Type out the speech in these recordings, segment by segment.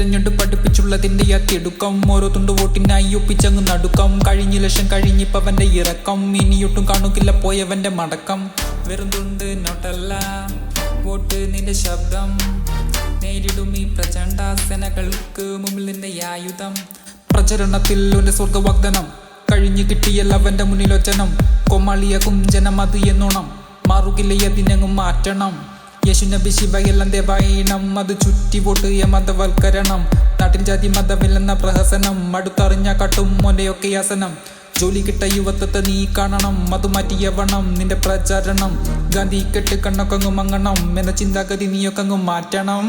തെരഞ്ഞെടുപ്പ് പഠിപ്പിച്ചുള്ളതിന്റെ തിടുക്കം ഓരോ തുണ്ട് വോട്ടിനായി ഒപ്പിച്ചങ്ങ് നടുക്കം കഴിഞ്ഞ ലക്ഷം കഴിഞ്ഞിപ്പവന്റെ ഇറക്കം ഇനിയൊട്ടും കാണുകില്ല പോയവന്റെ മടക്കം വെറും തുണ്ട് നോട്ടല്ല വോട്ട് നിന്റെ ശബ്ദം നേരിടും ഈ പ്രചണ്ഡാസനകൾക്ക് മുമ്പിൽ നിന്റെ ആയുധം പ്രചരണത്തിൽ ഒരു സ്വർഗവാഗ്ദനം കഴിഞ്ഞു കിട്ടിയല്ല അവന്റെ മുന്നിലൊച്ചനം കൊമാളിയാകും ജനം അത് എന്നോണം മാറുകില്ല അതിനങ്ങും മാറ്റണം യേശുനബി ശിവയെല്ലാം ദേവായണം അത് ചുറ്റി വോട്ട് മതവൽക്കരണം നാട്ടിൽ ജാതി മതമില്ലെന്ന പ്രഹസനം അടുത്തറിഞ്ഞ കട്ടും മോന്റെയൊക്കെ ആസനം ജോലി കിട്ട യുവത്വത്തെ നീ കാണണം അത് മാറ്റിയവണം നിന്റെ പ്രചാരണം ഗാന്ധി കെട്ട് കണ്ണൊക്കങ്ങും മങ്ങണം എന്ന ചിന്താഗതി നീയൊക്കങ്ങും മാറ്റണം.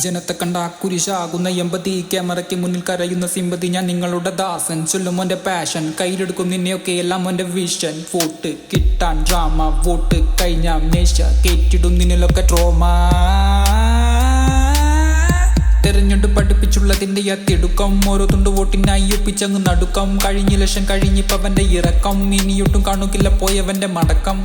ജനത്തെ കണ്ട കുരിശാകുന്ന എമ്പതി ക്യാമറയ്ക്ക് മുന്നിൽ കരയുന്ന സിമ്പതി ഞാൻ നിങ്ങളുടെ ദാസൻ ചൊല്ലും മോന്റെ പാഷൻ കയ്യിലെടുക്കും നിന്നെയൊക്കെ എല്ലാം മോന്റെ വിഷൻ വോട്ട് കിട്ടാൻ ഡ്രാമ വോട്ട് കഴിഞ്ഞ മേശ കേറ്റിടും നിന്നിലൊക്കെ ട്രോമ തെരഞ്ഞെടുപ്പ് പഠിപ്പിച്ചുള്ളതിന്റെ തിടുക്കം ഓരോ തുണ്ട് വോട്ടിനായി ഒപ്പിച്ചങ്ങ് നടുക്കം കഴിഞ്ഞ ലക്ഷം കഴിഞ്ഞിപ്പവന്റെ ഇറക്കം ഇനിയൊട്ടും കാണുകില്ല പോയവന്റെ മടക്കം